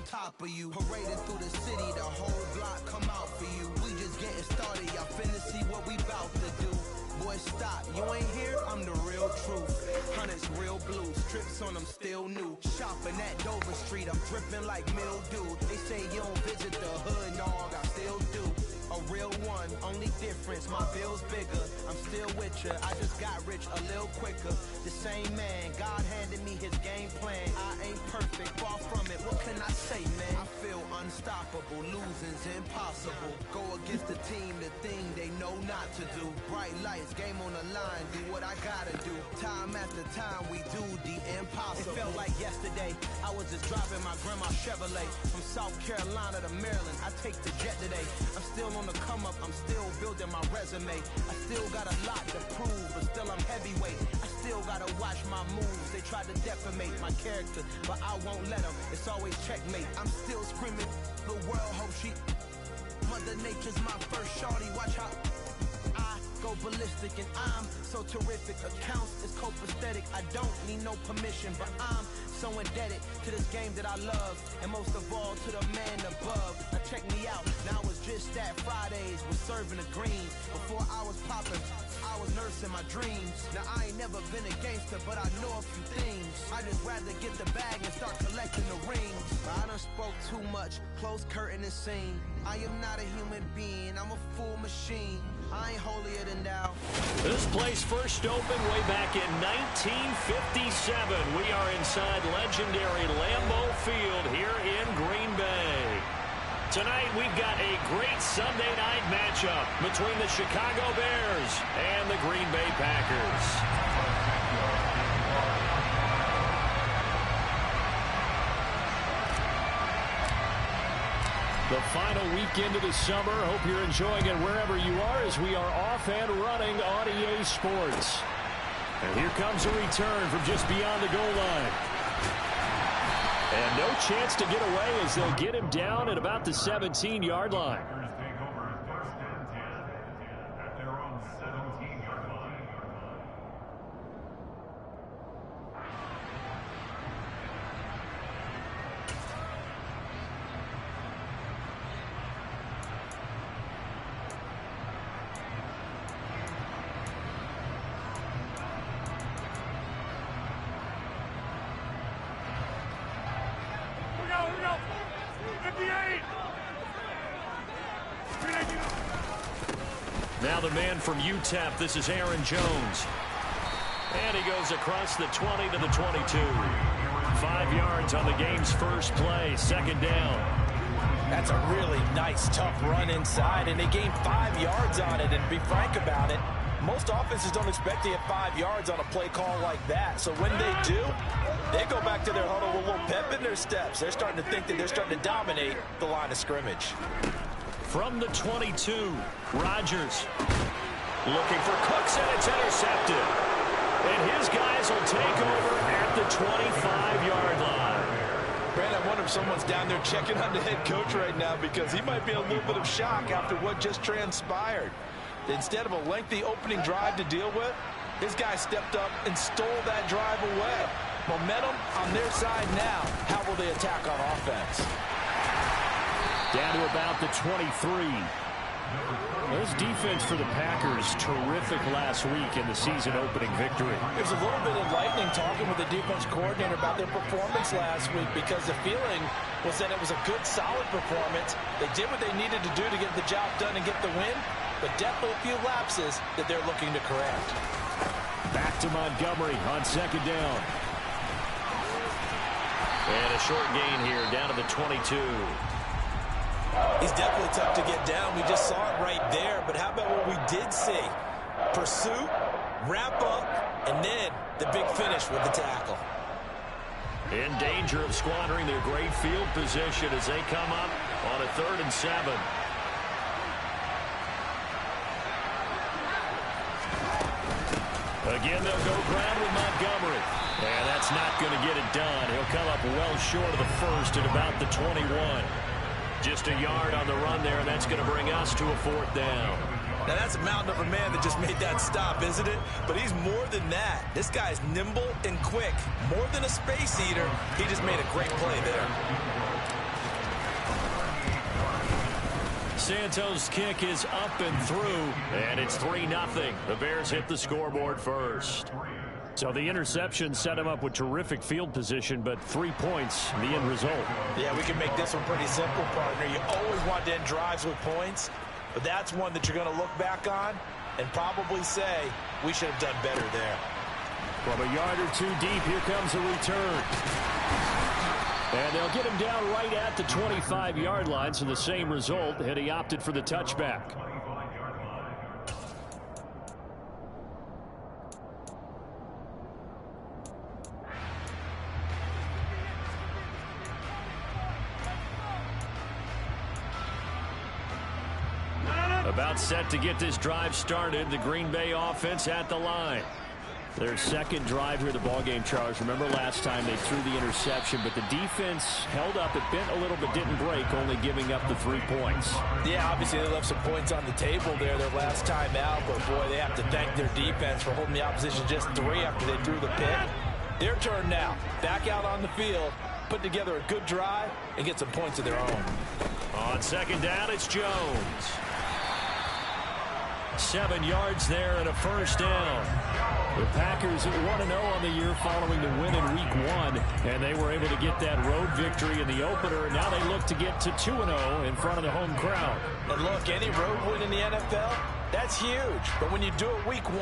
on top of you. Parading through the city, the whole block come out for you. We just getting started, y'all finna see what we bout to do. Boy, stop, you ain't here? I'm the real truth. Hunters, real blue, strips on them still new. Shopping at Dover Street, I'm dripping like mildew. They say you don't visit the hood, dog, I still do. A real one, only difference, my bill's bigger. I'm still with ya, I just got rich a little quicker. The same man, God handed me his game plan. I ain't perfect, far from it, what can I say, man? I feel unstoppable, losing's impossible. Go against the team, the thing they know not to do. Bright lights, game on the line, do what I gotta do. Time after time, we do the impossible. It felt like yesterday, I was just driving my grandma's Chevrolet. From South Carolina to Maryland, I take the jet today. I'm still on the come up, I'm still building my resume. I still got a lot to prove, but still I'm heavyweight. I still gotta watch my moves. They try to defamate my character, but I won't let them. It's always checkmate. I'm still screaming, the world hope she. Mother Nature's my first shorty, watch how I go ballistic and I'm so terrific. Accounts is copacetic, I don't need no permission, but I'm so indebted to this game that I love, and most of all to the man above. Now check me out, now it's just that Fridays was serving the greens. Before I was popping, I was nursing my dreams. Now I ain't never been a gangster, but I know a few things. I just rather get the bag and start collecting the rings. I done spoke too much, close curtain and scene. I am not a human being, I'm a full machine. I ain't holier than thou. This place first opened way back in 1957. We are inside legendary Lambeau Field here in Green Bay. Tonight we've got a great Sunday night matchup between the Chicago Bears and the Green Bay Packers. The final weekend of the summer. Hope you're enjoying it wherever you are as we are off and running on EA Sports. And here comes a return from just beyond the goal line. And no chance to get away as they'll get him down at about the 17-yard line. Now the man from UTEP, this is Aaron Jones. And he goes across the 20 to the 22. 5 yards on the game's first play, second down. That's a really nice, tough run inside, and they gained 5 yards on it. And to be frank about it, most offenses don't expect to get 5 yards on a play call like that. So when they do, they go back to their huddle with a little pep in their steps. They're starting to think that they're starting to dominate the line of scrimmage. From the 22, Rodgers looking for Cooks, and it's intercepted. And his guys will take over at the 25-yard line. Brand, I wonder if someone's down there checking on the head coach right now because he might be in a little bit of shock after what just transpired. Instead of a lengthy opening drive to deal with, his guy stepped up and stole that drive away. Momentum on their side now. How will they attack on offense? Down to about the 23. This defense for the Packers, terrific last week in the season-opening victory. It was a little bit enlightening talking with the defense coordinator about their performance last week because the feeling was that it was a good, solid performance. They did what they needed to do to get the job done and get the win, but definitely a few lapses that they're looking to correct. Back to Montgomery on second down. And a short gain here, down to the 22. He's definitely tough to get down. We just saw it right there. But how about what we did see? Pursuit, wrap up, and then the big finish with the tackle. In danger of squandering their great field position as they come up on a 3rd and 7. Again, they'll go ground with Montgomery. And that's not going to get it done. He'll come up well short of the first at about the 21. Just a yard on the run there, and that's going to bring us to a 4th down. Now, that's a mountain of a man that just made that stop, isn't it? But he's more than that. This guy's nimble and quick. More than a space eater, he just made a great play there. Santos' kick is up and through, and it's 3-0. The Bears hit the scoreboard first. So the interception set him up with terrific field position, but 3 points, the end result. Yeah, we can make this one pretty simple, partner. You always want to end drives with points, but that's one that you're going to look back on and probably say, we should have done better there. From a yard or two deep, here comes a return. And they'll get him down right at the 25-yard line, so the same result, and he opted for the touchback. About set to get this drive started. The Green Bay offense at the line. Their second drive here of the ballgame, Charles. Remember last time they threw the interception, but the defense held up. It bent a little but didn't break, only giving up the 3 points. Yeah, obviously they left some points on the table there their last time out, but boy, they have to thank their defense for holding the opposition just 3 after they threw the pick. Their turn now. Back out on the field, put together a good drive, and get some points of their own. On second down, it's Jones. 7 yards there and a first down. The Packers 1-0 on the year following the win in Week 1, and they were able to get that road victory in the opener, and now they look to get to 2-0 in front of the home crowd. And look, any road win in the NFL, that's huge. But when you do it Week 1,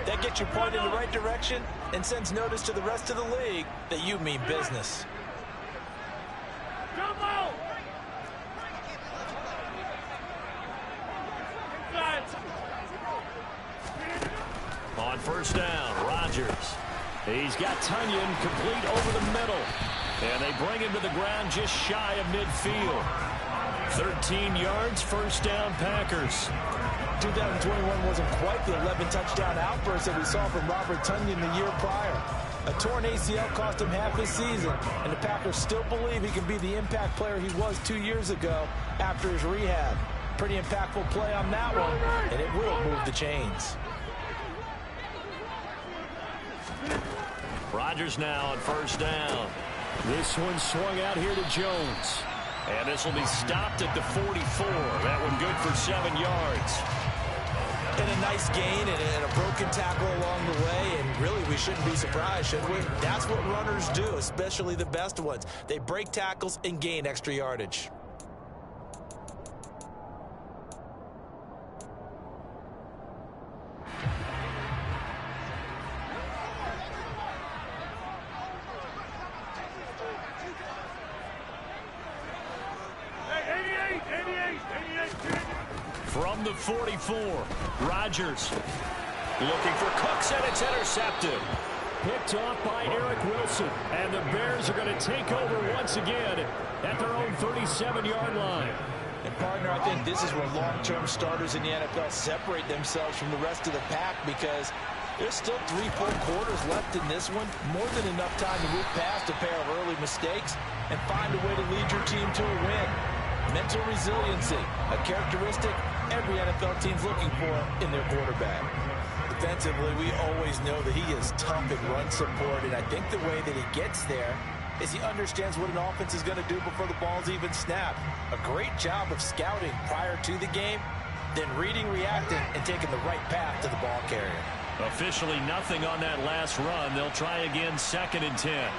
that gets you pointed in the right direction and sends notice to the rest of the league that you mean business. On first down, Rodgers. He's got Tunyon complete over the middle. And they bring him to the ground just shy of midfield. 13 yards, first down, Packers. 2021 wasn't quite the 11-touchdown outburst that we saw from Robert Tunyon the year prior. A torn ACL cost him half his season, and the Packers still believe he can be the impact player he was 2 years ago after his rehab. Pretty impactful play on that one, and it will move the chains. Rodgers now on first down. This one swung out here to Jones. And this will be stopped at the 44. That one good for 7 yards. And a nice gain and a broken tackle along the way. And really, we shouldn't be surprised, should we? That's what runners do, especially the best ones. They break tackles and gain extra yardage. From the 44, Rodgers looking for Cooks, and it's intercepted. Picked off by Eric Wilson, and the Bears are going to take over once again at their own 37-yard line. And, partner, I think this is where long-term starters in the NFL separate themselves from the rest of the pack, because there's still 3 full quarters left in this one. More than enough time to move past a pair of early mistakes and find a way to lead your team to a win. Mental resiliency, a characteristic every NFL team's looking for in their quarterback. Defensively, we always know that he is tough in run support, and I think the way that he gets there is he understands what an offense is going to do before the ball's even snapped. A great job of scouting prior to the game, then reading, reacting, and taking the right path to the ball carrier. Officially nothing on that last run. They'll try again, 2nd and 10.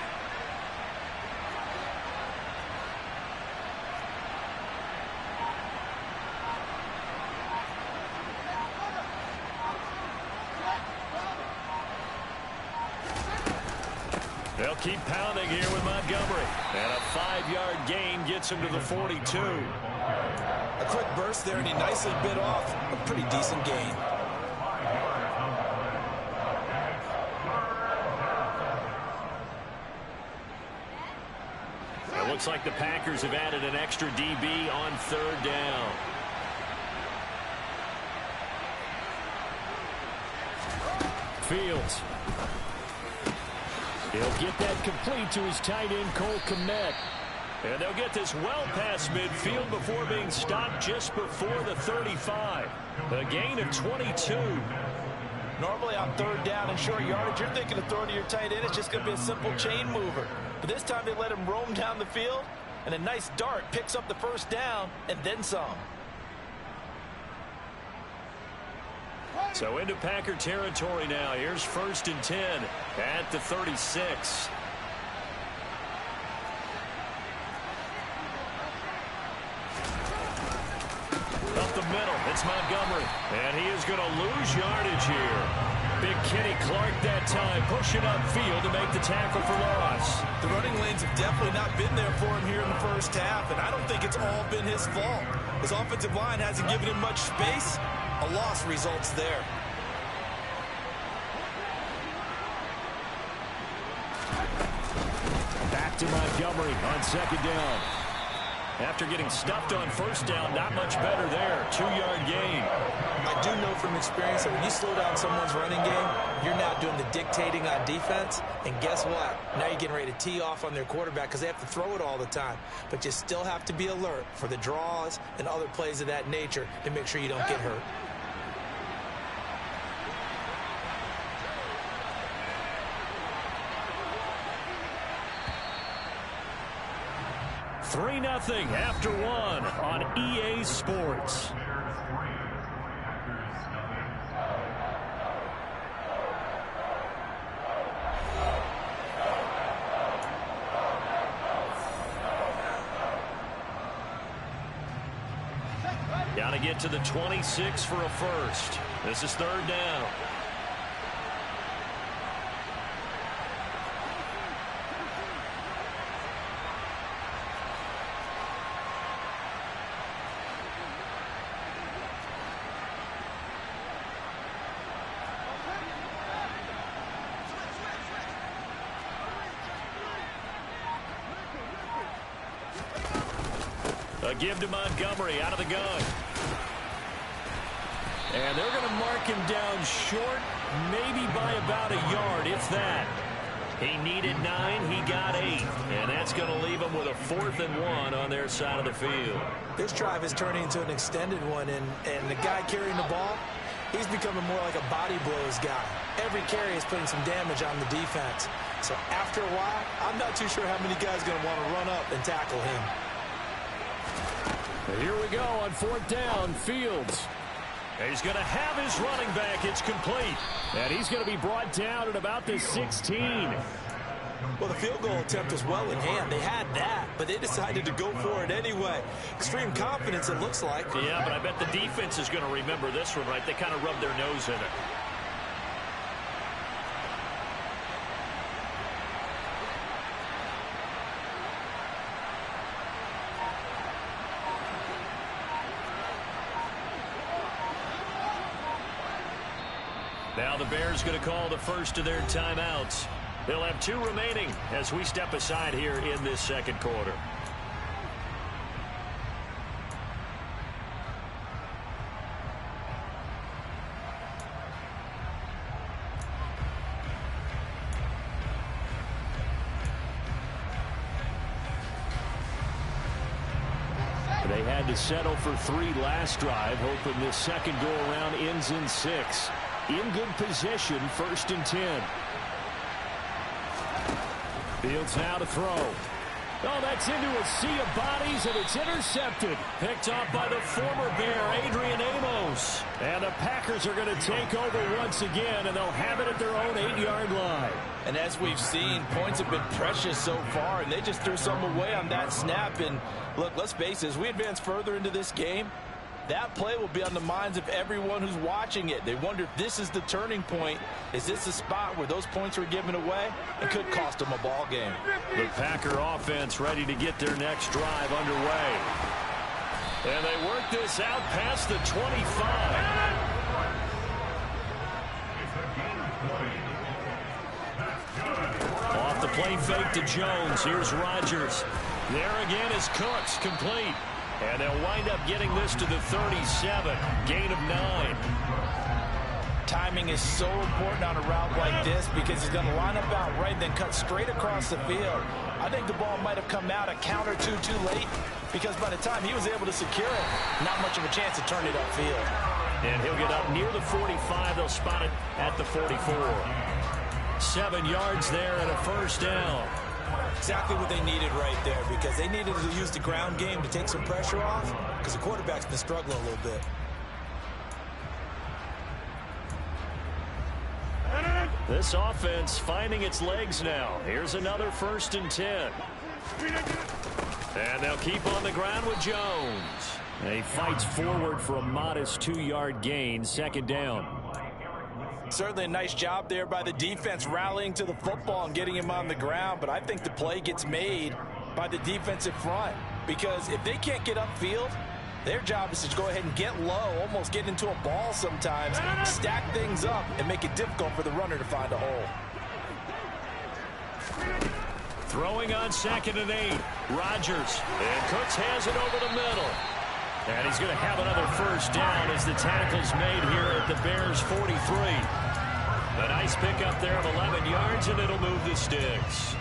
They'll keep pounding here with Montgomery. And a 5-yard gain gets him to the 42. A quick burst there, and he nicely bit off a pretty decent gain. It looks like the Packers have added an extra DB on 3rd down. Fields. He'll get that complete to his tight end, Cole Kmet. And they'll get this well past midfield before being stopped just before the 35. A gain of 22. Normally on 3rd down and short yardage, you're thinking of throwing to your tight end. It's just going to be a simple chain mover. But this time they let him roam down the field, and a nice dart picks up the first down and then some. So into Packer territory now. Here's 1st and 10 at the 36. Up the middle, it's Montgomery. And he is going to lose yardage here. Big Kenny Clark that time, pushing upfield to make the tackle for loss. The running lanes have definitely not been there for him here in the first half, and I don't think it's all been his fault. His offensive line hasn't given him much space. A loss results there. Back to Montgomery on 2nd down. After getting stuffed on 1st down, not much better there. 2-yard gain. I do know from experience that when you slow down someone's running game, you're not doing the dictating on defense. And guess what? Now you're getting ready to tee off on their quarterback because they have to throw it all the time. But you still have to be alert for the draws and other plays of that nature to make sure you don't get hurt. Three 3-0 after 1 on EA Sports. Got to get to the 26 for a first. This is 3rd down. A give to Montgomery out of the gun. And they're going to mark him down short, maybe by about a yard, if that. He needed 9, he got 8. And that's going to leave him with a 4th and 1 on their side of the field. This drive is turning into an extended one, and the guy carrying the ball, he's becoming more like a body blows guy. Every carry is putting some damage on the defense. So after a while, I'm not too sure how many guys are going to want to run up and tackle him. Here we go on 4th down, Fields. He's going to have his running back. It's complete. And he's going to be brought down at about the 16. Well, the field goal attempt was well in hand. They had that, but they decided to go for it anyway. Extreme confidence, it looks like. Yeah, but I bet the defense is going to remember this one, right? They kind of rubbed their nose in it. Now the Bears going to call the first of their timeouts. They'll have 2 remaining as we step aside here in this 2nd quarter. They had to settle for 3 last drive, hoping this second go-around ends in 6. In good position, 1st and 10. Fields now to throw. Oh, that's into a sea of bodies, and it's intercepted. Picked off by the former Bear, Adrian Amos. And the Packers are going to take over once again, and they'll have it at their own 8-yard line. And as we've seen, points have been precious so far, and they just threw some away on that snap. And look, let's face it, as we advance further into this game, that play will be on the minds of everyone who's watching it. They wonder if this is the turning point. Is this a spot where those points were given away? It could cost them a ball game. The Packer offense ready to get their next drive underway. And they work this out past the 25. Off the play fake to Jones. Here's Rodgers. There again is Cooks, complete. And they'll wind up getting this to the 37. Gain of 9. Timing is so important on a route like this because he's going to line up out right, then cut straight across the field. I think the ball might have come out a count or two too late because by the time he was able to secure it, not much of a chance to turn it upfield. And he'll get up near the 45. They'll spot it at the 44. 7 yards there and a 1st down. Exactly what they needed right there because they needed to use the ground game to take some pressure off because the quarterback's been struggling a little bit. This offense finding its legs now. Here's another 1st and 10. And they'll keep on the ground with Jones. And he fights forward for a modest 2-yard gain, 2nd down. Certainly a nice job there by the defense rallying to the football and getting him on the ground, but I think the play gets made by the defensive front because if they can't get upfield, their job is to go ahead and get low, almost get into a ball sometimes, stack things up, and make it difficult for the runner to find a hole. Throwing on 2nd and 8. Rodgers. And Cooks has it over the middle. And he's going to have another 1st down as the tackle's made here at the Bears' 43. A nice pickup there of 11 yards, and it'll move the sticks.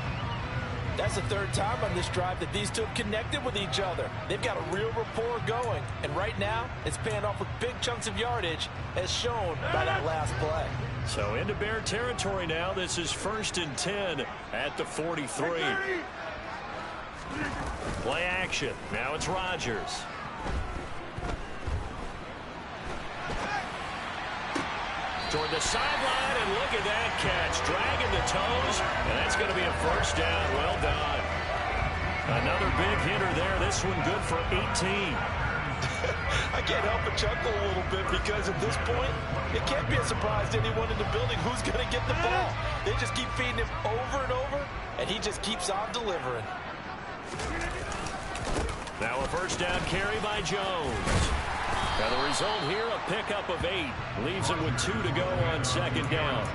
That's the 3rd time on this drive that these two have connected with each other. They've got a real rapport going, and right now it's paying off with big chunks of yardage as shown by that last play. So into Bear territory now. This is 1st and 10 at the 43. Play action. Now it's Rodgers. Toward the sideline, and look at that catch. Dragging the toes, and that's going to be a 1st down. Well done. Another big hitter there. This one good for 18. I can't help but chuckle a little bit because at this point, it can't be a surprise to anyone in the building who's going to get the ball. They just keep feeding him over and over, and he just keeps on delivering. Now a 1st down carry by Jones. Now the result here, a pickup of 8. Leaves him with 2 to go on 2nd down.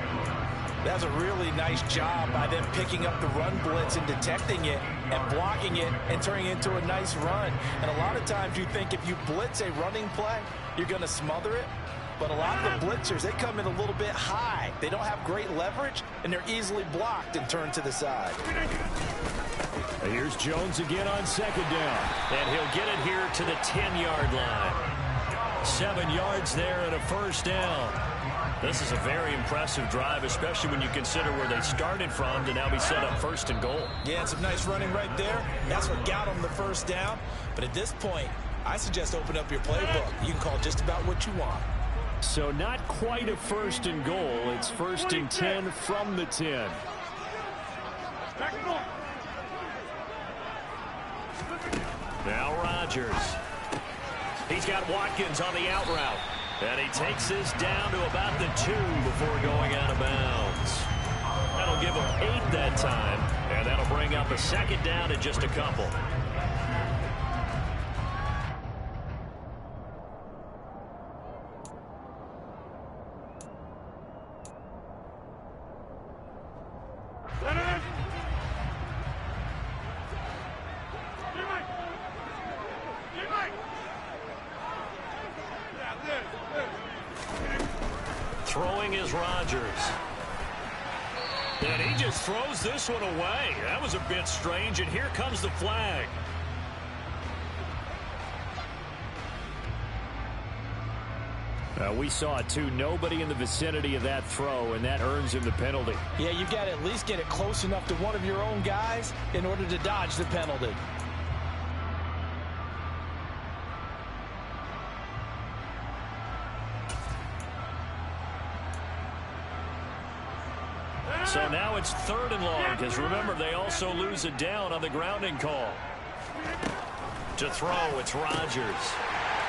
That's a really nice job by them picking up the run blitz and detecting it and blocking it and turning it into a nice run. And a lot of times you think if you blitz a running play, you're going to smother it. But a lot of the blitzers, they come in a little bit high. They don't have great leverage, and they're easily blocked and turned to the side. Here's Jones again on 2nd down. And he'll get it here to the 10-yard line. 7 yards there and a 1st down. This is a very impressive drive, especially when you consider where they started from to now be set up 1st and goal. Yeah, some nice running right there. That's what got them the 1st down. But at this point, I suggest open up your playbook. You can call just about what you want. So not quite a 1st and goal. It's 1st and 10 from the 10. Now Rodgers. He's got Watkins on the out route. And he takes this down to about the 2 before going out of bounds. That'll give him 8 that time. And that'll bring up a 2nd down in just a couple. Throwing is Rodgers. And he just throws this one away. That was a bit strange, and here comes the flag. We saw it too. Nobody in the vicinity of that throw, and that earns him the penalty. Yeah, you've got to at least get it close enough to one of your own guys in order to dodge the penalty. So now it's 3rd and long, because remember, they also lose a down on the grounding call. To throw, it's Rodgers.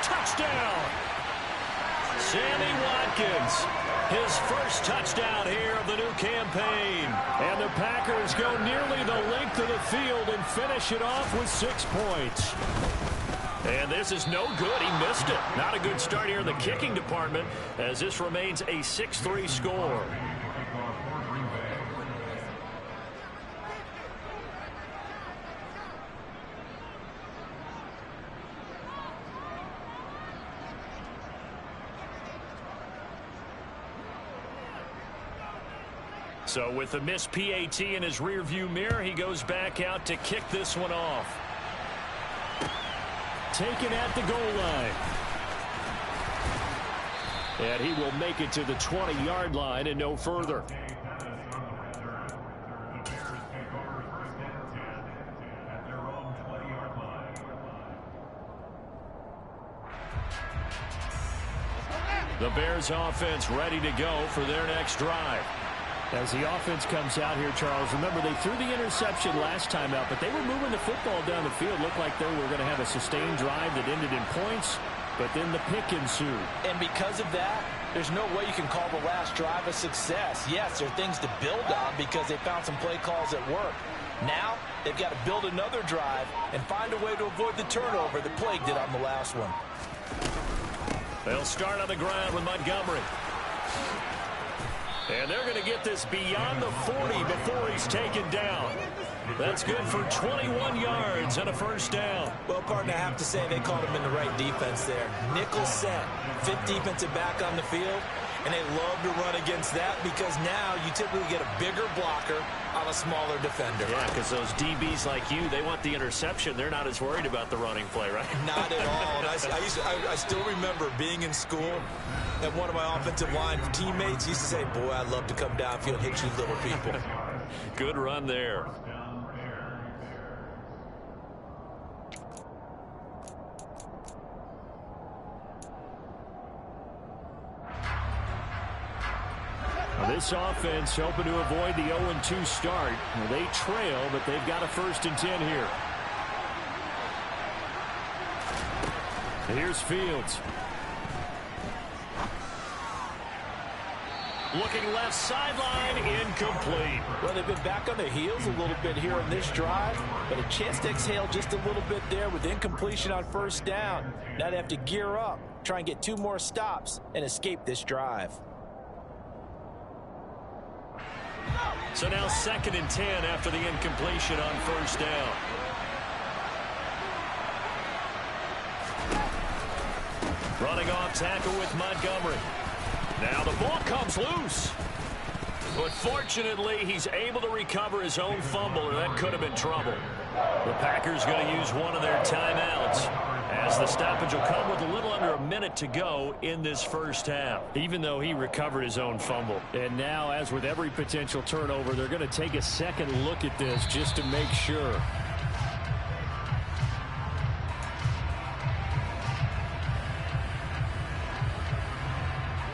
Touchdown! Sammy Watkins, his 1st touchdown here of the new campaign. And the Packers go nearly the length of the field and finish it off with 6 points. And this is no good. He missed it. Not a good start here in the kicking department, as this remains a 6-3 score. So with the missed PAT in his rearview mirror, he goes back out to kick this one off. Taken at the goal line. And he will make it to the 20-yard line and no further. The Bears offense ready to go for their next drive. As the offense comes out here, Charles, remember they threw the interception last time out, but they were moving the football down the field. Looked like they were going to have a sustained drive that ended in points, but then the pick ensued. And because of that, there's no way you can call the last drive a success. Yes, there are things to build on because they found some play calls at work. Now, they've got to build another drive and find a way to avoid the turnover that plagued it on the last one. They'll start on the ground with Montgomery. And they're going to get this beyond the 40 before he's taken down. That's good for 21 yards and a first down. Well, partner, I have to say they called him in the right defense there. Nickel set, fifth defensive back on the field, and they love to run against that because now you typically get a bigger blocker on a smaller defender. Yeah, because those DBs like you, they want the interception. They're not as worried about the running play, right? Not at all. And I still remember being in school, and one of my offensive line teammates used to say, boy, I'd love to come downfield and hit you little people. Good run there. This offense hoping to avoid the 0-2 start. They trail, but they've got a 1st and 10 here. Here's Fields. Looking left sideline, incomplete. Well, they've been back on their heels a little bit here on this drive, but a chance to exhale just a little bit there with incompletion on first down. Now they have to gear up, try and get 2 more stops, and escape this drive. So now 2nd and 10 after the incompletion on first down. Running off tackle with Montgomery. Now the ball comes loose. But fortunately, he's able to recover his own fumble, or that could have been trouble. The Packers going to use one of their timeouts, as the stoppage will come with a little under a minute to go in this first half, even though he recovered his own fumble. And now, as with every potential turnover, they're going to take a second look at this just to make sure.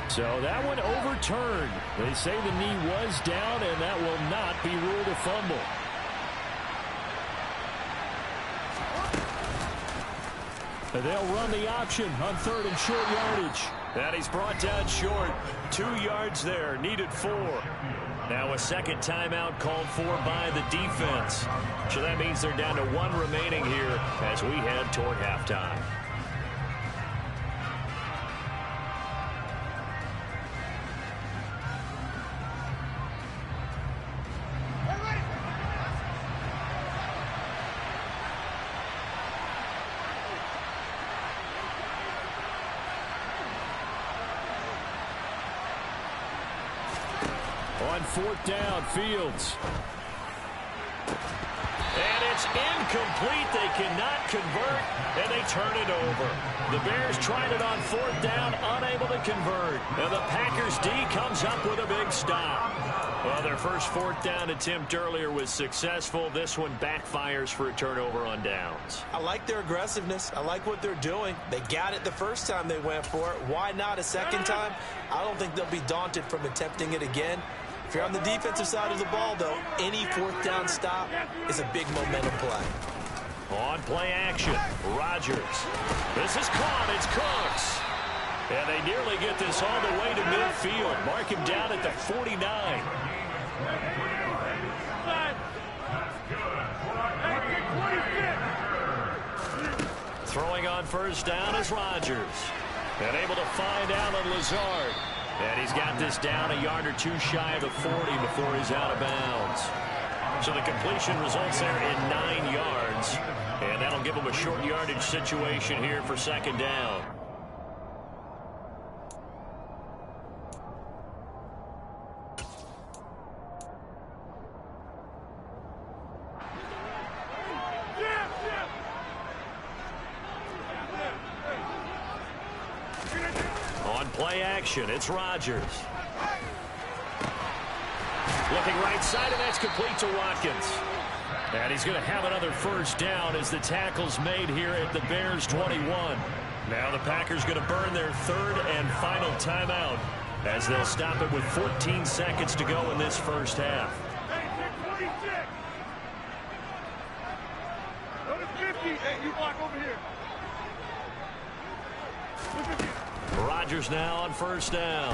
So that one overturned. They say the knee was down, and that will not be ruled a fumble. They'll run the option on 3rd and short yardage. And he's brought down short. 2 yards there, needed 4. Now a second timeout called for by the defense. So that means they're down to 1 remaining here as we head toward halftime. On 4th down, Fields. And it's incomplete. They cannot convert, and they turn it over. The Bears tried it on 4th down, unable to convert. And the Packers D comes up with a big stop. Well, their first 4th down attempt earlier was successful. This one backfires for a turnover on downs. I like their aggressiveness. I like what they're doing. They got it the first time they went for it. Why not a second time? I don't think they'll be daunted from attempting it again. If you're on the defensive side of the ball, though, any 4th down stop is a big momentum play. On play action, Rodgers. This is caught. It's Cooks. And they nearly get this all the way to midfield. Mark him down at the 49. Throwing on first down is Rodgers. And able to find Allen Lazard. And he's got this down a yard or 2 shy of the 40 before he's out of bounds. So the completion results there in 9 yards. And that'll give him a short yardage situation here for 2nd down. Play action, it's Rodgers. Looking right side, and that's complete to Watkins. And he's going to have another first down as the tackle's made here at the Bears 21. Now the Packers going to burn their 3rd and final timeout. as they'll stop it with 14 seconds to go in this first half. Hey, you block over here. Rodgers now on first down.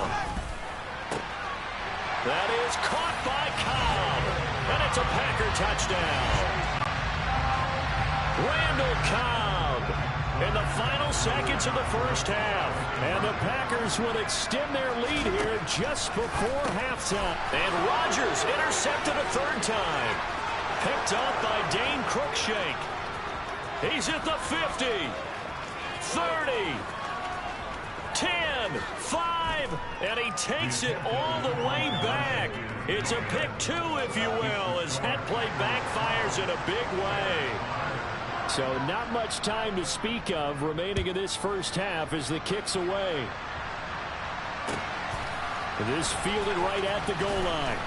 That is caught by Cobb, and it's a Packer touchdown. Randall Cobb in the final seconds of the first half. And the Packers will extend their lead here just before halftime. And Rodgers intercepted a third time. Picked up by Dane Cruikshank. He's at the 50, 30, 10, 5, and he takes it all the way back. It's a pick two, if you will, as that play backfires in a big way. So not much time to speak of remaining in this first half as the kick's away. This fielded right at the goal line.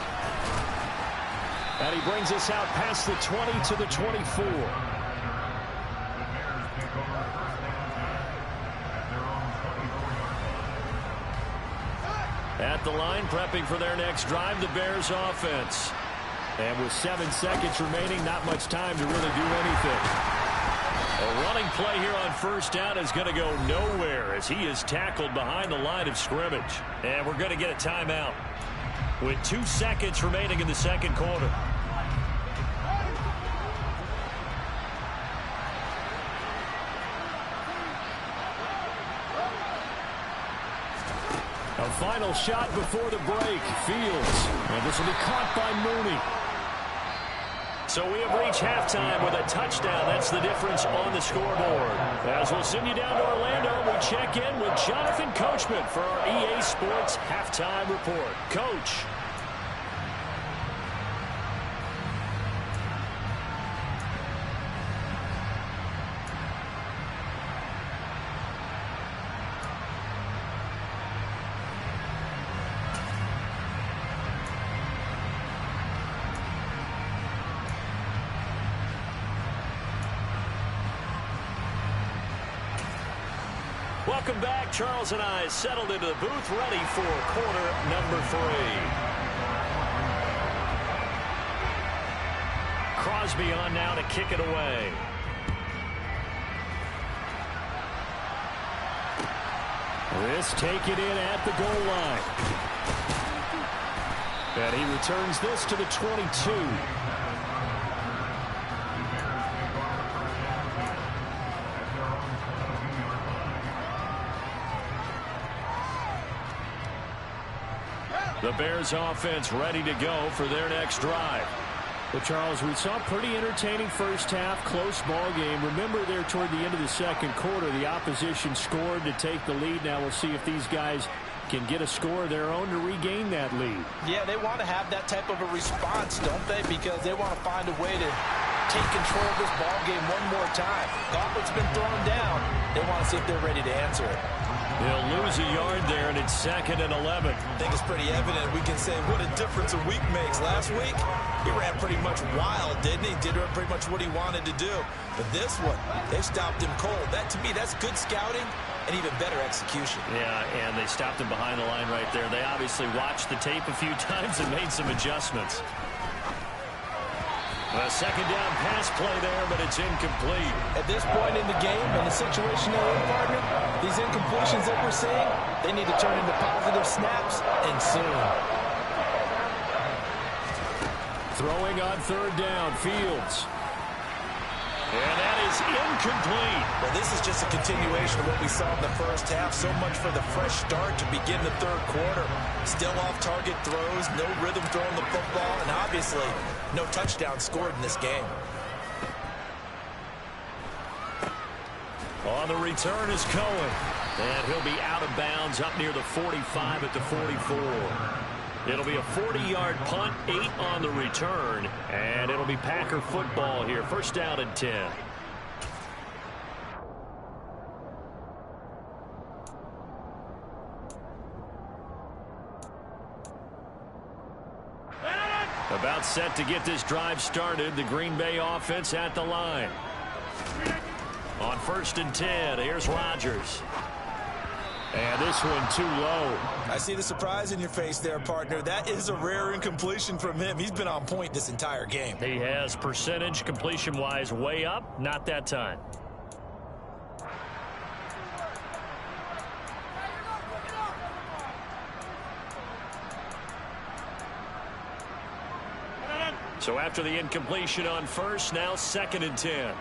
And he brings us out past the 20 to the 24. At the line, prepping for their next drive, the Bears offense. And with 7 seconds remaining, not much time to really do anything. A running play here on first down is going to go nowhere as he is tackled behind the line of scrimmage. And we're going to get a timeout with 2 seconds remaining in the second quarter. A final shot before the break. Fields. And this will be caught by Mooney. So we have reached halftime with a touchdown. That's the difference on the scoreboard. As we'll send you down to Orlando, we check in with Jonathan Coachman for our EA Sports Halftime Report. Coach. Welcome back. Charles and I settled into the booth, ready for quarter number 3. Crosby on now to kick it away. This take it in at the goal line. And he returns this to the 22. The Bears offense ready to go for their next drive. Well, Charles, we saw a pretty entertaining first half, close ball game. Remember there toward the end of the second quarter, the opposition scored to take the lead. Now we'll see if these guys can get a score of their own to regain that lead. Yeah, they want to have that type of a response, don't they? Because they want to find a way to take control of this ball game one more time. Gauntlet's been thrown down. They want to see if they're ready to answer it. They'll lose a yard there, and it's 2nd and 11. I think it's pretty evident. We can say what a difference a week makes. Last week, he ran pretty much wild, didn't he? Did pretty much what he wanted to do. But this one, they stopped him cold. That, to me, that's good scouting and even better execution. Yeah, and they stopped him behind the line right there. They obviously watched the tape a few times and made some adjustments. A second down pass play there, but it's incomplete. At this point in the game, in the situation they're in, partner, these incompletions that we're seeing, they need to turn into positive snaps, and soon. Throwing on third down, Fields. And that is incomplete. Well, this is just a continuation of what we saw in the first half. So much for the fresh start to begin the third quarter. Still off-target throws, no rhythm throwing the football, and obviously no touchdown scored in this game. On the return is Cohen. And he'll be out of bounds up near the 45 at the 44. It'll be a 40-yard punt, 8 on the return, and it'll be Packer football here. First down and 10. About set to get this drive started. The Green Bay offense at the line. On 1st and 10, here's Rodgers. And this one too low. I see the surprise in your face there, partner. That is a rare incompletion from him. He's been on point this entire game. He has percentage completion-wise way up. Not that time. So after the incompletion on first, now 2nd and 10.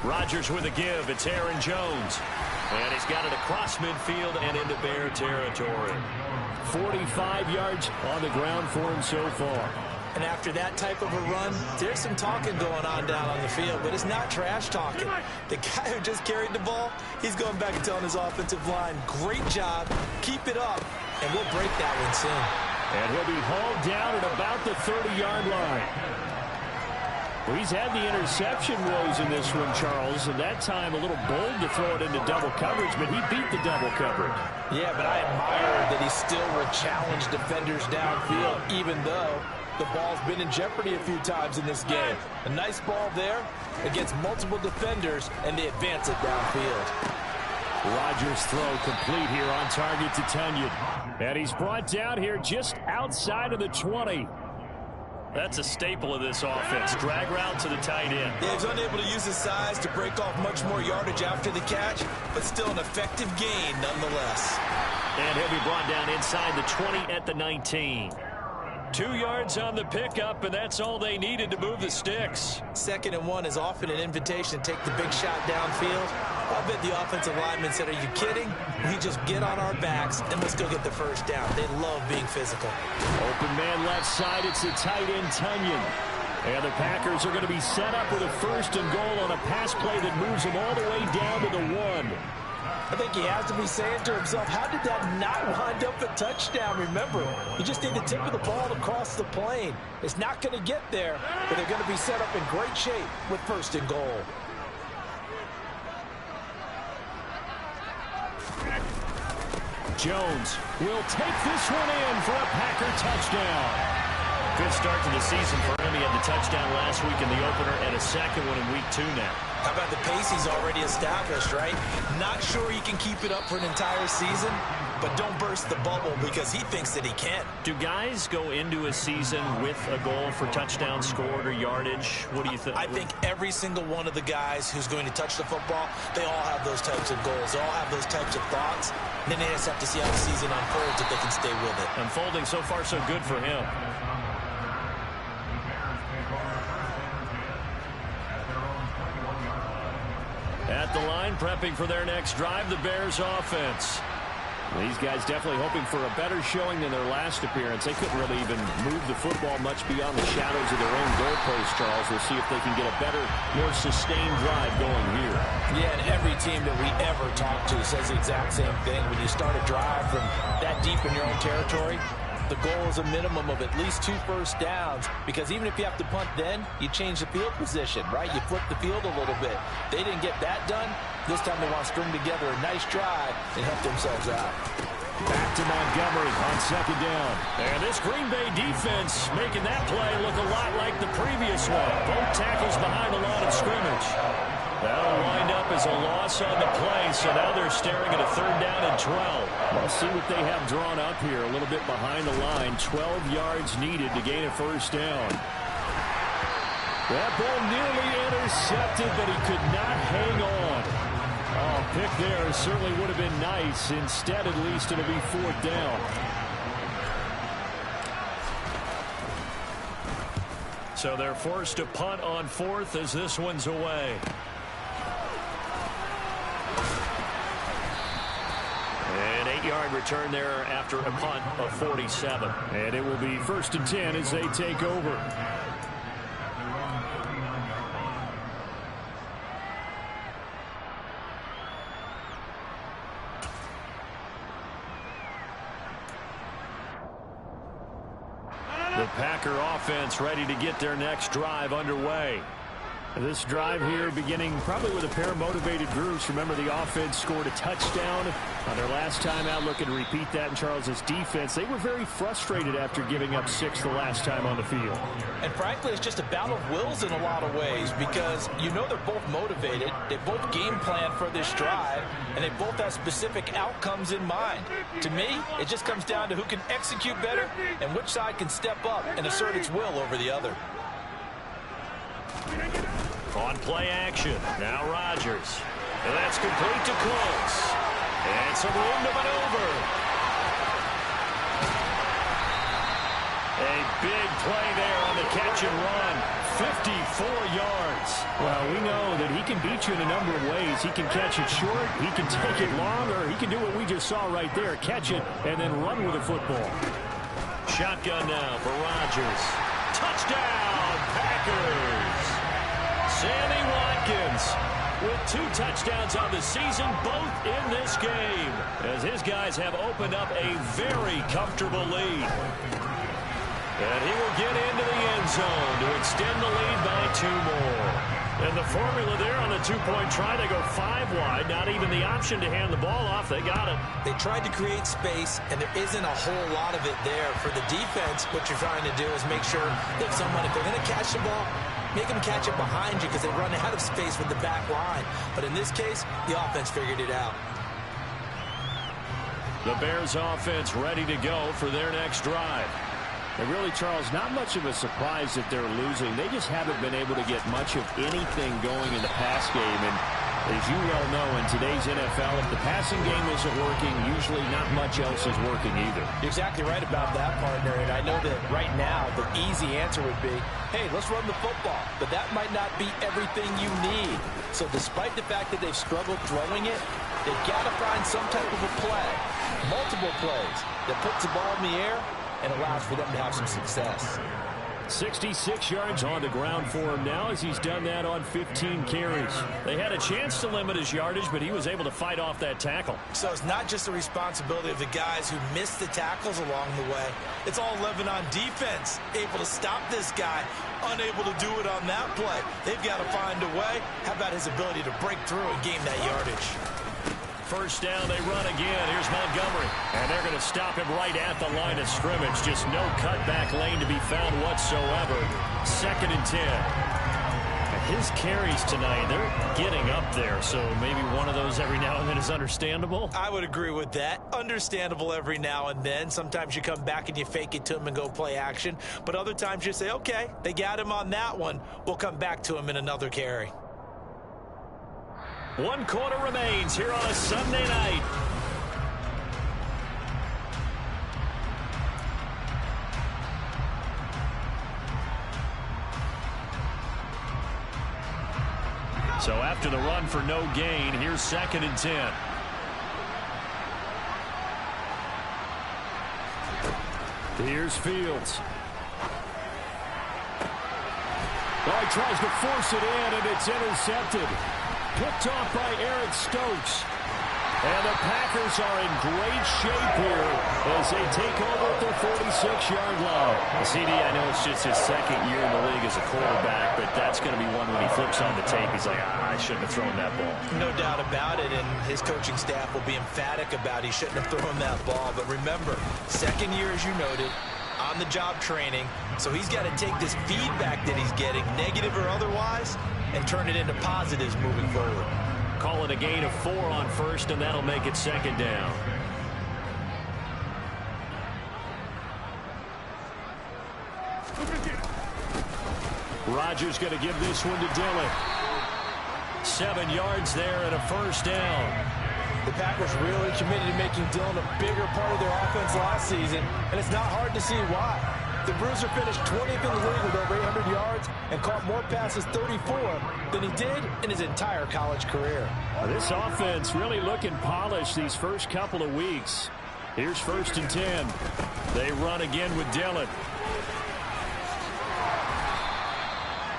Rodgers with a give. It's Aaron Jones. And he's got it across midfield and into Bear territory. 45 yards on the ground for him so far. And after that type of a run, there's some talking going on down on the field, but it's not trash talking. The guy who just carried the ball, he's going back and telling his offensive line, great job, keep it up, and we'll break that one soon. And he'll be hauled down at about the 30-yard line. Well, he's had the interception woes in this one, Charles, and that time a little bold to throw it into double coverage, but he beat the double coverage. Yeah, but I admire that he still will challenge defenders downfield, even though the ball's been in jeopardy a few times in this game. A nice ball there against multiple defenders, and they advance it downfield. Rodgers' throw complete here on target to Tunyon. And he's brought down here just outside of the 20. That's a staple of this offense. Drag route to the tight end. Yeah, he's unable to use his size to break off much more yardage after the catch, but still an effective gain nonetheless. And he'll be brought down inside the 20 at the 19. 2 yards on the pickup, and that's all they needed to move the sticks. 2nd and 1 is often an invitation to take the big shot downfield. I bet the offensive lineman said, are you kidding? We just get on our backs, and we'll still get the first down. They love being physical. Open man left side. It's the tight end, Tunyon. And the Packers are going to be set up with a 1st and goal on a pass play that moves them all the way down to the 1. I think he has to be saying to himself, how did that not wind up a touchdown? Remember, you just need the tip of the ball to cross the plane. It's not going to get there, but they're going to be set up in great shape with 1st and goal. Jones will take this one in for a Packer touchdown. Good start to the season for him. He had the touchdown last week in the opener and a second one in week 2 now. How about the pace he's already established, right? Not sure he can keep it up for an entire season, but don't burst the bubble because he thinks that he can. Do guys go into a season with a goal for touchdown scored or yardage? What do you think? I think every single one of the guys who's going to touch the football, they all have those types of goals. They all have those types of thoughts. And then they just have to see how the season unfolds if they can stay with it. Unfolding so far so good for him. At the line, prepping for their next drive, the Bears offense. These guys definitely hoping for a better showing than their last appearance. They couldn't really even move the football much beyond the shadows of their own goalpost, Charles. We'll see if they can get a better, more sustained drive going here. Yeah, and every team that we ever talk to says the exact same thing. When you start a drive from that deep in your own territory, the goal is a minimum of at least 2 first downs, because even if you have to punt then, you change the field position, right? You flip the field a little bit. They didn't get that done. This time they want to string together a nice drive and help themselves out. Back to Montgomery on 2nd down. And this Green Bay defense making that play look a lot like the previous one. Both tackles behind the line of scrimmage. That'll wind up as a loss on the play, so now they're staring at a 3rd down and 12. We'll see what they have drawn up here, a little bit behind the line. 12 yards needed to gain a 1st down. That ball nearly intercepted, but he could not hang on. Oh, pick there certainly would have been nice. Instead, at least, it'll be 4th down. So they're forced to punt on 4th as this one's away. An 8-yard return there after a punt of 47. And it will be 1st and 10 as they take over. The Packer offense ready to get their next drive underway. This drive here beginning probably with a pair of motivated groups. Remember, the offense scored a touchdown on their last time out. Looking to repeat that in Charles's defense. They were very frustrated after giving up 6 the last time on the field. And frankly, it's just a battle of wills in a lot of ways because you know they're both motivated. They both game plan for this drive, and they both have specific outcomes in mind. To me, it just comes down to who can execute better and which side can step up and assert its will over the other. On play action, now Rodgers. And that's complete to Close. And some room to maneuver. A big play there on the catch and run. 54 yards. Well, we know that he can beat you in a number of ways. He can catch it short, he can take it long, or he can do what we just saw right there, catch it and then run with the football. Shotgun now for Rodgers. Touchdown, Packers. Sammy Watkins with 2 touchdowns on the season, both in this game, as his guys have opened up a very comfortable lead. And he will get into the end zone to extend the lead by 2 more. And the formula there on the 2-point try, they go 5 wide, not even the option to hand the ball off. They got it. They tried to create space, and there isn't a whole lot of it there. For the defense, what you're trying to do is make sure that someone, if they're going to catch the ball, make them catch it behind you because they run out of space with the back line. But in this case, the offense figured it out. The Bears offense ready to go for their next drive. And really, Charles, not much of a surprise that they're losing. They just haven't been able to get much of anything going in the pass game. And as you well know, in today's NFL, if the passing game isn't working, usually not much else is working either. You're exactly right about that, partner. And I know that right now the easy answer would be, hey, let's run the football. But that might not be everything you need. So despite the fact that they've struggled throwing it, they've got to find some type of a play, multiple plays, that puts the ball in the air and allows for them to have some success. 66 yards on the ground for him now as he's done that on 15 carries. They had a chance to limit his yardage, but he was able to fight off that tackle. So it's not just the responsibility of the guys who missed the tackles along the way. It's all 11 on defense, able to stop this guy, unable to do it on that play. They've got to find a way. How about his ability to break through and gain that yardage? First down, they run again. Here's Montgomery. And they're going to stop him right at the line of scrimmage. Just no cutback lane to be found whatsoever. 2nd and 10. And his carries tonight, they're getting up there. So maybe one of those every now and then is understandable. I would agree with that. Understandable every now and then. Sometimes you come back and you fake it to him and go play action. But other times you say, okay, they got him on that one. We'll come back to him in another carry. 1 quarter remains here on a Sunday night. So after the run for no gain, here's 2nd and 10. Here's Fields. Oh, he tries to force it in, and it's intercepted. Picked off by Eric Stokes. And the Packers are in great shape here as they take over at their 46-yard line. CD, I know it's just his 2nd year in the league as a quarterback, but that's going to be one when he flips on the tape. He's like, I shouldn't have thrown that ball. No doubt about it, and his coaching staff will be emphatic about he shouldn't have thrown that ball. But remember, 2nd year, as you noted, on-the-job training, so he's got to take this feedback that he's getting, negative or otherwise, and turn it into positives moving forward. Call it a gain of 4 on first, and that'll make it 2nd down. Rodgers going to give this one to Dillon. 7 yards there and a first down. The Packers really committed to making Dillon a bigger part of their offense last season, and it's not hard to see why. The Bruiser finished 20th in the league with over 800 yards and caught more passes, 34, than he did in his entire college career. This offense really looking polished these first couple of weeks. Here's 1st and 10. They run again with Dillon.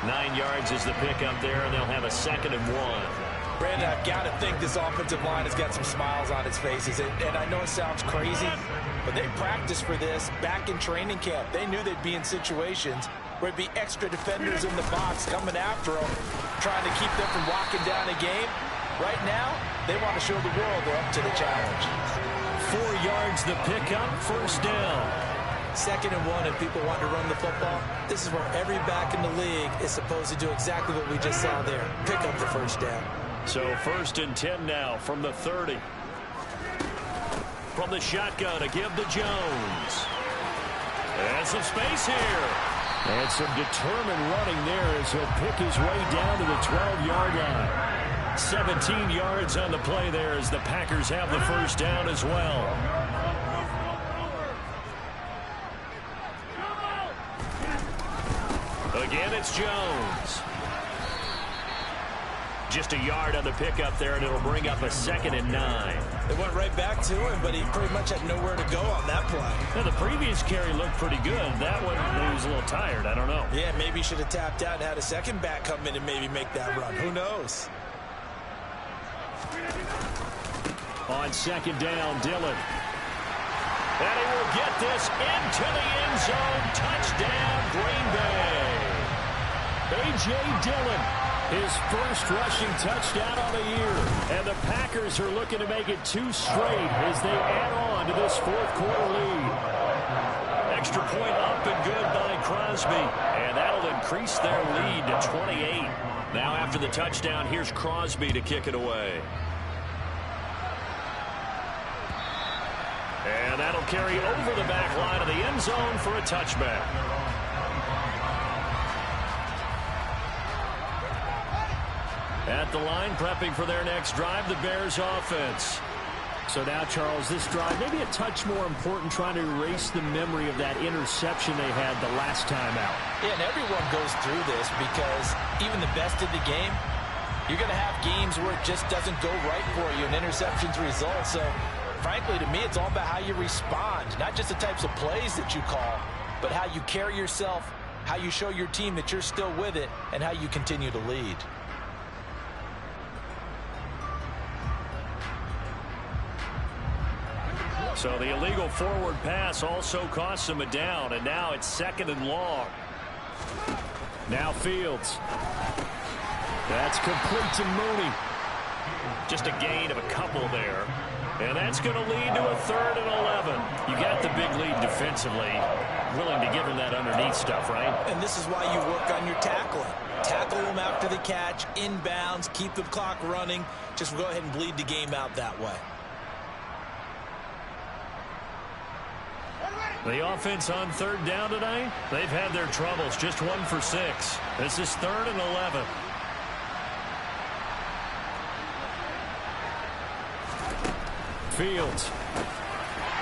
9 yards is the pickup there, and they'll have a 2nd and 1. Brandon, I've got to think this offensive line has got some smiles on its faces. And I know it sounds crazy, but they practiced for this back in training camp. They knew they'd be in situations where it'd be extra defenders in the box coming after them, trying to keep them from locking down a game. Right now, they want to show the world they're up to the challenge. 4 yards the pickup, first down. 2nd and 1, if people want to run the football, this is where every back in the league is supposed to do exactly what we just saw there. Pick up the first down. So 1st and 10 now from the 30. From the shotgun to give to Jones. And some space here. And some determined running there as he'll pick his way down to the 12-yard line. 17 yards on the play there as the Packers have the first down as well. Again, it's Jones. Just a yard on the pickup there, and it'll bring up a 2nd and 9. They went right back to him, but he pretty much had nowhere to go on that play. Now, the previous carry looked pretty good. That one, he was a little tired. I don't know. Yeah, maybe he should have tapped out and had a second back come in and maybe make that run. Who knows? On 2nd down, Dillon. And he will get this into the end zone. Touchdown, Green Bay. A.J. Dillon, his first rushing touchdown on the year. And the Packers are looking to make it 2 straight as they add on to this 4th quarter lead. Extra point up and good by Crosby. And that'll increase their lead to 28. Now after the touchdown, here's Crosby to kick it away. And that'll carry over the back line of the end zone for a touchback. At the line, prepping for their next drive, the Bears offense. So now, Charles, this drive, maybe a touch more important, trying to erase the memory of that interception they had the last time out. Yeah, and everyone goes through this because even the best of the game, you're going to have games where it just doesn't go right for you, and interceptions result. So, frankly, to me, it's all about how you respond, not just the types of plays that you call, but how you carry yourself, how you show your team that you're still with it, and how you continue to lead. So the illegal forward pass also costs him a down, and now it's 2nd and long. Now Fields. That's complete to Mooney. Just a gain of a couple there. And that's going to lead to a 3rd and 11. You got the big lead defensively. Willing to give him that underneath stuff, right? And this is why you work on your tackling. Tackle them after the catch, inbounds, keep the clock running. Just go ahead and bleed the game out that way. The offense on 3rd down tonight, they've had their troubles. Just 1 for 6. This is 3rd and 11. Fields.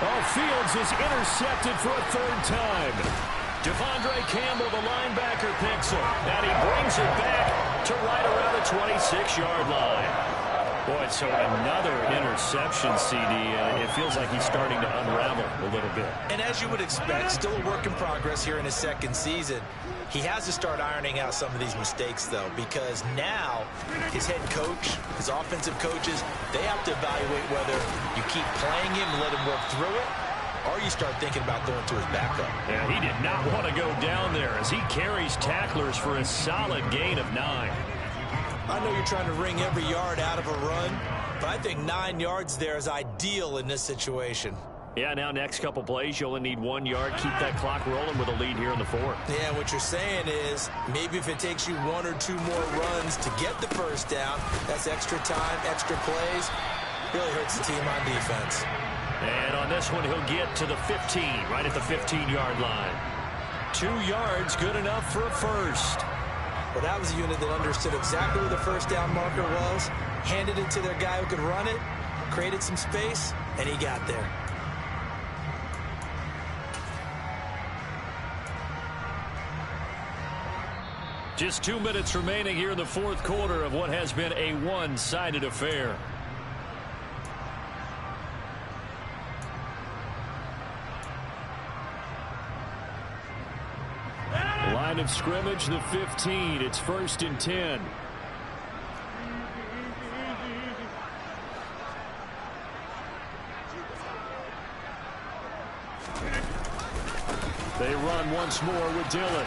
Oh, Fields is intercepted for a 3rd time. Devondre Campbell, the linebacker, picks him. And he brings it back to right around the 26-yard line. Boy, so another interception, CD. It feels like he's starting to unravel a little bit. And as you would expect, still a work in progress here in his 2nd season. He has to start ironing out some of these mistakes, though, because now his head coach, his offensive coaches, they have to evaluate whether you keep playing him and let him work through it, or you start thinking about going to his backup. Yeah, he did not want to go down there as he carries tacklers for a solid gain of 9. I know you're trying to wring every yard out of a run, but I think 9 yards there is ideal in this situation. Yeah, now next couple plays, you only need 1 yard. Keep that clock rolling with a lead here in the 4th. Yeah, what you're saying is maybe if it takes you 1 or 2 more runs to get the first down, that's extra time, extra plays. Really hurts the team on defense. And on this one, he'll get to the 15, right at the 15-yard line. 2 yards, good enough for a first. Well, that was a unit that understood exactly where the first down marker was, handed it to their guy who could run it, created some space, and he got there. Just 2 minutes remaining here in the 4th quarter of what has been a one-sided affair. Line of scrimmage, the 15. It's 1st and 10. They run once more with Dillon.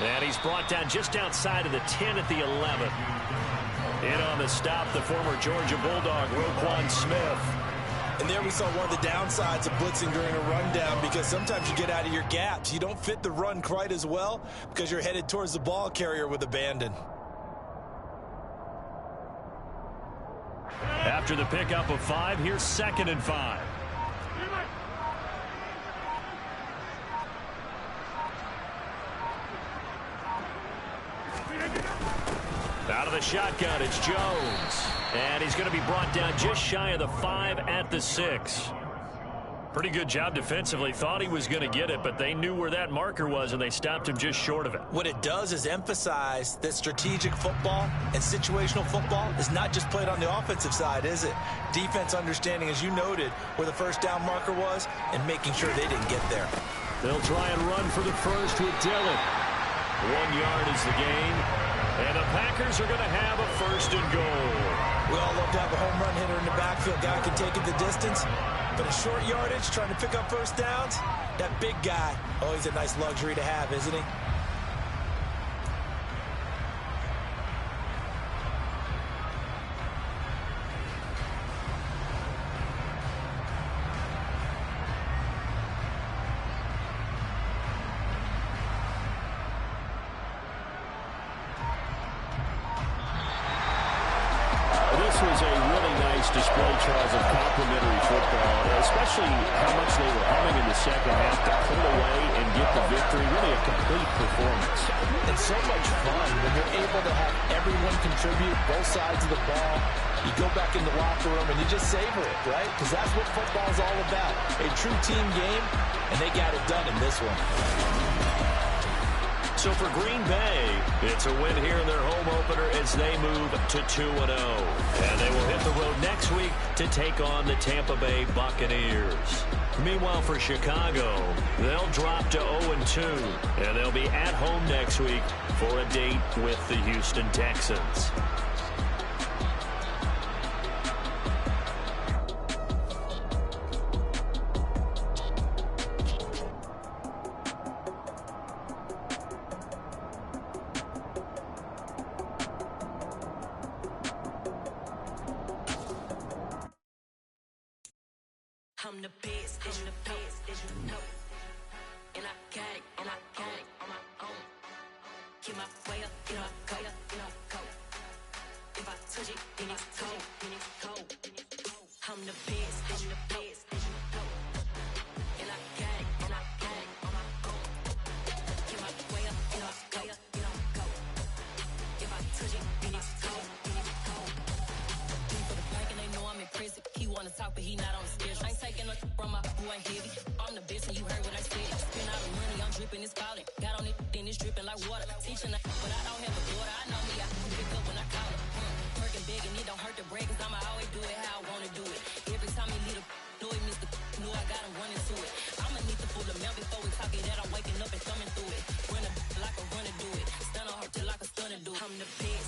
And he's brought down just outside of the 10 at the 11. In on the stop, the former Georgia Bulldog, Roquan Smith. And there we saw one of the downsides of blitzing during a rundown, because sometimes you get out of your gaps. You don't fit the run quite as well because you're headed towards the ball carrier with abandon. After the pickup of 5, here's 2nd and 5. Out of the shotgun, it's Jones. And he's going to be brought down just shy of the 5 at the 6. Pretty good job defensively. Thought he was going to get it, but they knew where that marker was, and they stopped him just short of it. What it does is emphasize that strategic football and situational football is not just played on the offensive side, is it? Defense understanding, as you noted, where the first down marker was and making sure they didn't get there. They'll try and run for the first with Dillon. 1 yard is the gain. And the Packers are going to have a 1st and goal. We all love to have a home run hitter in the backfield. Guy can take it the distance. But a short yardage, trying to pick up first downs, that big guy, oh, he's a nice luxury to have, isn't he? Was a really nice display, Charles, of complimentary football, especially how much they were humming in the second half to pull away and get the victory. Really a complete performance. And so much fun when you're able to have everyone contribute, both sides of the ball. You go back in the locker room and you just savor it, right? Because that's what football is all about. A true team game, and they got it done in this one. So for Green Bay, it's a win here in their home opener as they move to 2-0. And they will hit the road next week to take on the Tampa Bay Buccaneers. Meanwhile, for Chicago, they'll drop to 0-2. And they'll be at home next week for a date with the Houston Texans. I'm the best, as you know. And I got it, on my own. Keep my way up, go. If I touch it, then it's cold. I'm the best, as you know. And I got it, on my own. Keep my way up, go. If I touch it, then it's cold. For the bank and they know I'm in prison. He wanna talk, but he not on the schedule. I ain't taking no from my boy ain't heavy. I'm the best and you heard what I said. Spend all the money, I'm dripping, it's falling. Got on it, then it's dripping like water. Teaching but I don't have a daughter. I know me, I can pick up when I call it. Working big and it don't hurt to break, cause I'ma always do it how I wanna do it. Every time he lead a know it, Mr. Know I got him running to it. I'ma need to pull the mail before we talk it that I'm waking up and thumbing through it. Run like a runner do it. Stun on her till like a stunner do it. I'm the best,